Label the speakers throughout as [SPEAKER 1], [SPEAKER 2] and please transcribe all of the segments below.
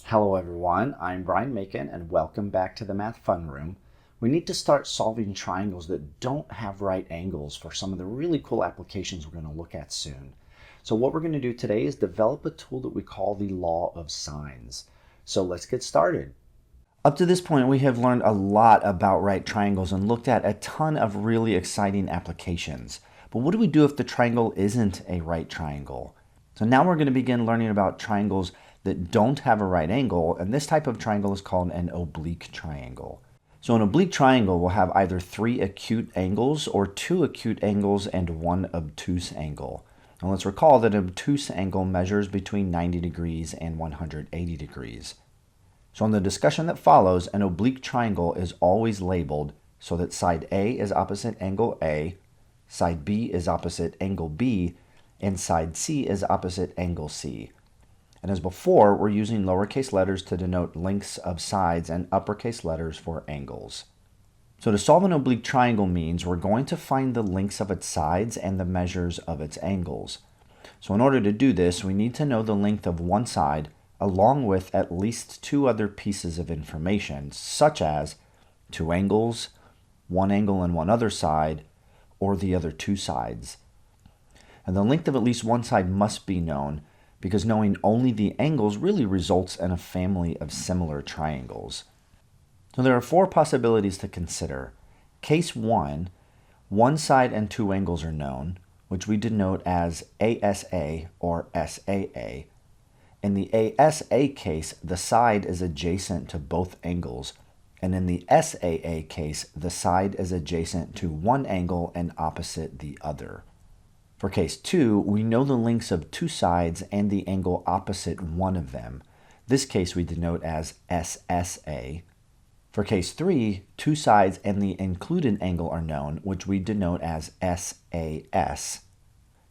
[SPEAKER 1] Hello everyone, I'm Brian Macon and welcome back to the Math Fun Room. We need to start solving triangles that don't have right angles for some of the really cool applications we're going to look at soon. So what we're going to do today is develop a tool that we call the law of sines. So let's get started. Up to this point, we have learned a lot about right triangles and looked at a ton of really exciting applications. But what do we do if the triangle isn't a right triangle? So now we're going to begin learning about triangles that don't have a right angle, and this type of triangle is called an oblique triangle. So an oblique triangle will have either 3 acute angles or 2 acute angles and 1 obtuse angle. Now let's recall that an obtuse angle measures between 90 degrees and 180 degrees. So in the discussion that follows, an oblique triangle is always labeled so that side A is opposite angle A, side B is opposite angle B, and side C is opposite angle C. And as before, we're using lowercase letters to denote lengths of sides and uppercase letters for angles. So to solve an oblique triangle means we're going to find the lengths of its sides and the measures of its angles. So in order to do this, we need to know the length of one side along with at least 2 other pieces of information, such as 2 angles, 1 angle and 1 other side, or the other 2 sides. And the length of at least one side must be known, because knowing only the angles really results in a family of similar triangles. So there are 4 possibilities to consider. Case 1, one side and 2 angles are known, which we denote as ASA or SAA. In the ASA case, the side is adjacent to both angles, and in the SAA case, the side is adjacent to one angle and opposite the other. For case 2, we know the lengths of 2 sides and the angle opposite one of them. This case we denote as SSA. For case 3, 2 sides and the included angle are known, which we denote as SAS.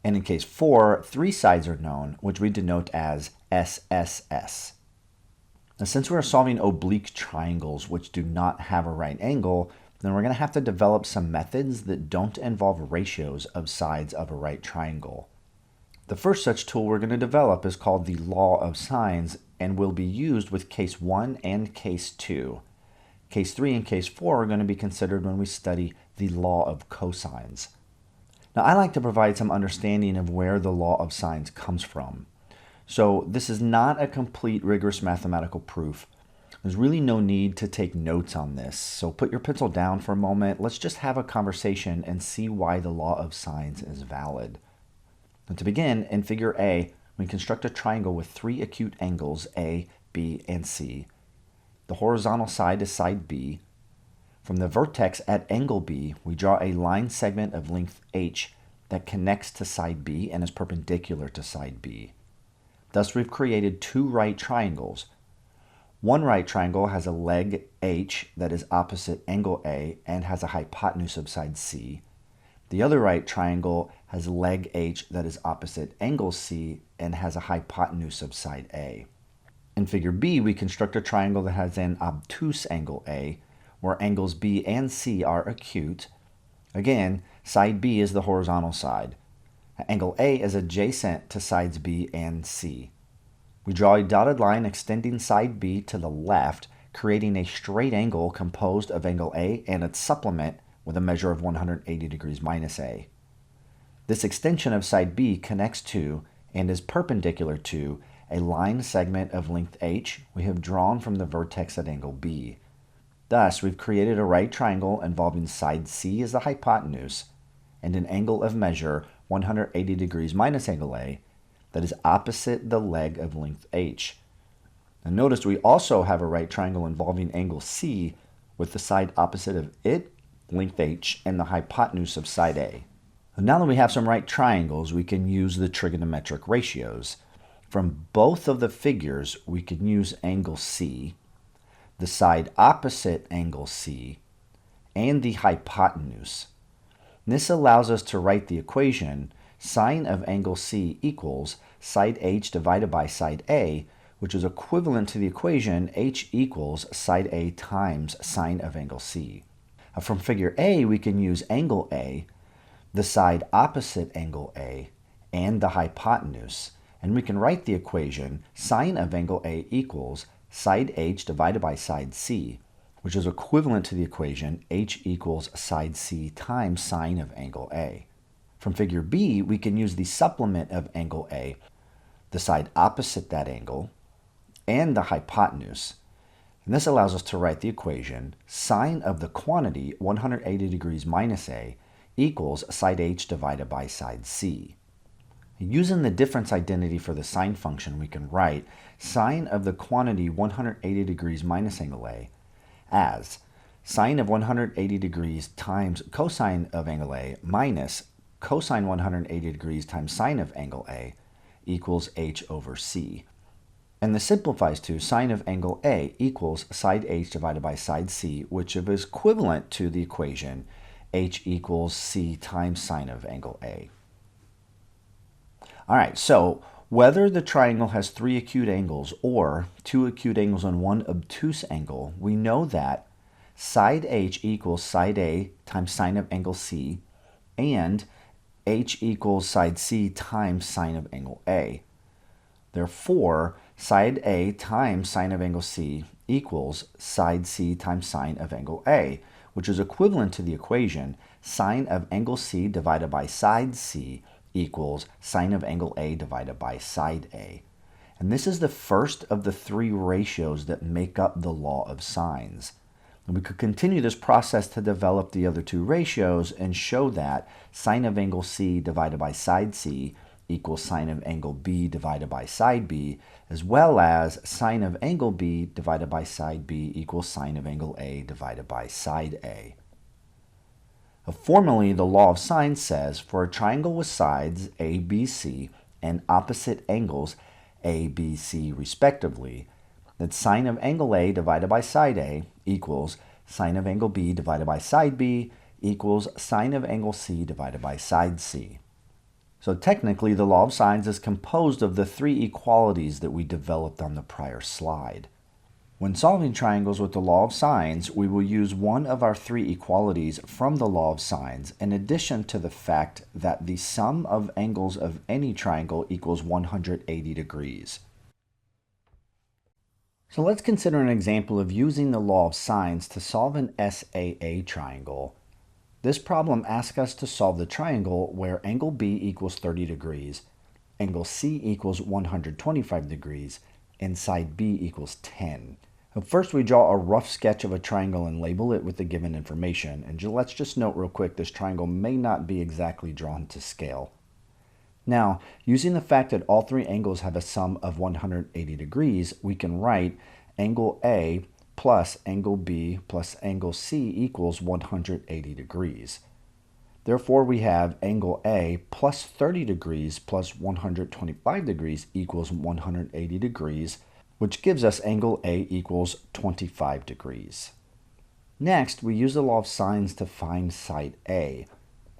[SPEAKER 1] And in case 4, 3 sides are known, which we denote as SSS. Now, since we're solving oblique triangles which do not have a right angle, then we're going to have to develop some methods that don't involve ratios of sides of a right triangle. The first such tool we're going to develop is called the law of sines and will be used with case 1 and case 2. Case 3 and case 4 are going to be considered when we study the law of cosines. Now, I like to provide some understanding of where the law of sines comes from. So this is not a complete rigorous mathematical proof. There's really no need to take notes on this, so put your pencil down for a moment. Let's just have a conversation and see why the law of sines is valid. And to begin, in figure A, we construct a triangle with 3 acute angles, A, B, and C. The horizontal side is side B. From the vertex at angle B, we draw a line segment of length H that connects to side B and is perpendicular to side B. Thus, we've created 2 right triangles. One right triangle has a leg H that is opposite angle A and has a hypotenuse of side C. The other right triangle has a leg H that is opposite angle C and has a hypotenuse of side A. In figure B, we construct a triangle that has an obtuse angle A, where angles B and C are acute. Again, side B is the horizontal side. Angle A is adjacent to sides B and C. We draw a dotted line extending side B to the left, creating a straight angle composed of angle A and its supplement with a measure of 180 degrees minus A. This extension of side B connects to and is perpendicular to a line segment of length H we have drawn from the vertex at angle B. Thus, we've created a right triangle involving side C as the hypotenuse and an angle of measure 180 degrees minus angle A that is opposite the leg of length H. And notice we also have a right triangle involving angle C with the side opposite of it, length H, and the hypotenuse of side A. And now that we have some right triangles, we can use the trigonometric ratios. From both of the figures, we can use angle C, the side opposite angle C, and the hypotenuse. This allows us to write the equation sine of angle C equals side H divided by side A, which is equivalent to the equation H equals side A times sine of angle C. From figure A, we can use angle A, the side opposite angle A, and the hypotenuse, and we can write the equation sine of angle A equals side H divided by side C, which is equivalent to the equation H equals side C times sine of angle A. From figure B, we can use the supplement of angle A, the side opposite that angle, and the hypotenuse. And this allows us to write the equation sine of the quantity 180 degrees minus A equals side H divided by side C. Using the difference identity for the sine function, we can write sine of the quantity 180 degrees minus angle A as sine of 180 degrees times cosine of angle A minus cosine 180 degrees times sine of angle A equals H over C. And this simplifies to sine of angle A equals side H divided by side C, which is equivalent to the equation H equals C times sine of angle A. All right, so whether the triangle has 3 acute angles or 2 acute angles and 1 obtuse angle, we know that side H equals side A times sine of angle C, and H equals side C times sine of angle A. Therefore, side A times sine of angle C equals side C times sine of angle A, which is equivalent to the equation sine of angle C divided by side C equals sine of angle A divided by side A. And this is the first of the 3 ratios that make up the law of sines. And we could continue this process to develop the other 2 ratios and show that sine of angle C divided by side C equals sine of angle B divided by side B, as well as sine of angle B divided by side B equals sine of angle A divided by side A. Formally, the law of sines says for a triangle with sides ABC and opposite angles ABC respectively, that sine of angle A divided by side A equals sine of angle B divided by side B equals sine of angle C divided by side C. So technically, the law of sines is composed of the 3 equalities that we developed on the prior slide. When solving triangles with the law of sines, we will use one of our 3 equalities from the law of sines, in addition to the fact that the sum of angles of any triangle equals 180 degrees. So let's consider an example of using the law of sines to solve an SAA triangle. This problem asks us to solve the triangle where angle B equals 30 degrees, angle C equals 125 degrees, and side B equals 10. First, we draw a rough sketch of a triangle and label it with the given information. And let's just note real quick, this triangle may not be exactly drawn to scale. Now, using the fact that all 3 angles have a sum of 180 degrees, we can write angle A plus angle B plus angle C equals 180 degrees. Therefore, we have angle A plus 30 degrees plus 125 degrees equals 180 degrees, which gives us angle A equals 25 degrees. Next, we use the law of sines to find side A.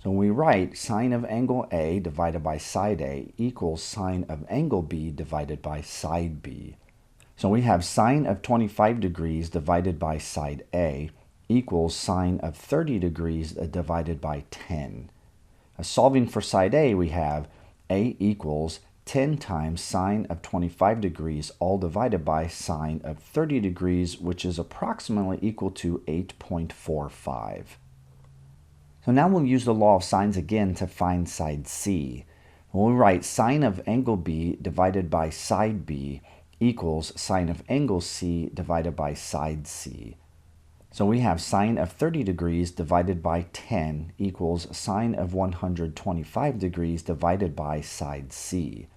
[SPEAKER 1] So we write sine of angle A divided by side A equals sine of angle B divided by side B. So we have sine of 25 degrees divided by side A equals sine of 30 degrees divided by 10. Solving for side A, we have A equals 10 times sine of 25 degrees, all divided by sine of 30 degrees, which is approximately equal to 8.45. So now we'll use the law of sines again to find side C. We'll write sine of angle B divided by side B equals sine of angle C divided by side C. So we have sine of 30 degrees divided by 10 equals sine of 125 degrees divided by side C.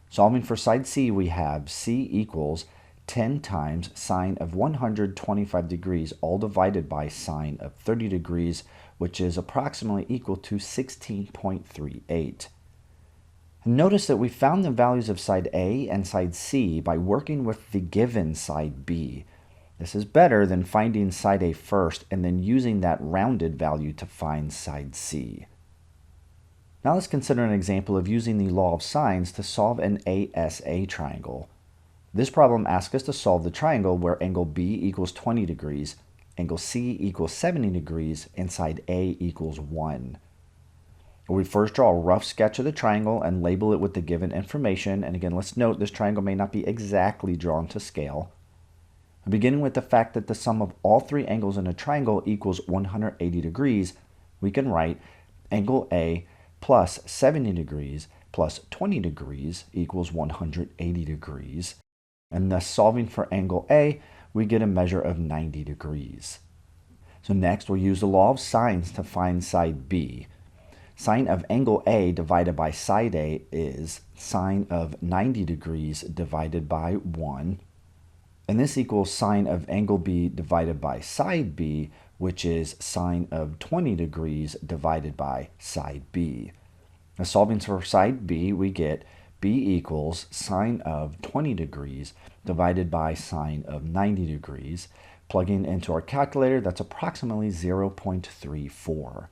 [SPEAKER 1] Solving for side C, we have C equals 10 times sine of 125 degrees, all divided by sine of 30 degrees, which is approximately equal to 16.38. Notice that we found the values of side A and side C by working with the given side B. This is better than finding side A first and then using that rounded value to find side C. Now let's consider an example of using the law of sines to solve an ASA triangle. This problem asks us to solve the triangle where angle B equals 20 degrees, angle C equals 70 degrees, and side A equals 1. We first draw a rough sketch of the triangle and label it with the given information. And again, let's note this triangle may not be exactly drawn to scale. Beginning with the fact that the sum of all three angles in a triangle equals 180 degrees, we can write angle A plus 70 degrees plus 20 degrees equals 180 degrees. And thus solving for angle A, we get a measure of 90 degrees. So next we'll use the law of sines to find side B. Sine of angle A divided by side A is sine of 90 degrees divided by 1. And this equals sine of angle B divided by side B, which is sine of 20 degrees divided by side B. Now solving for side B, we get B equals sine of 20 degrees divided by sine of 90 degrees. Plugging into our calculator, that's approximately 0.34.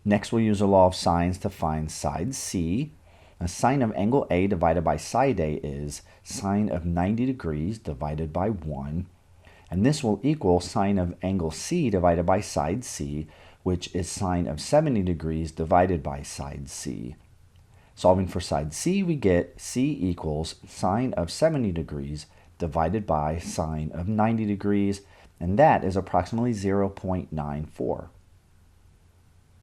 [SPEAKER 1] Next, we'll use the law of sines to find side C. A sine of angle A divided by side A is sine of 90 degrees divided by 1. And this will equal sine of angle C divided by side C, which is sine of 70 degrees divided by side C. Solving for side C, we get C equals sine of 70 degrees divided by sine of 90 degrees, and that is approximately 0.94.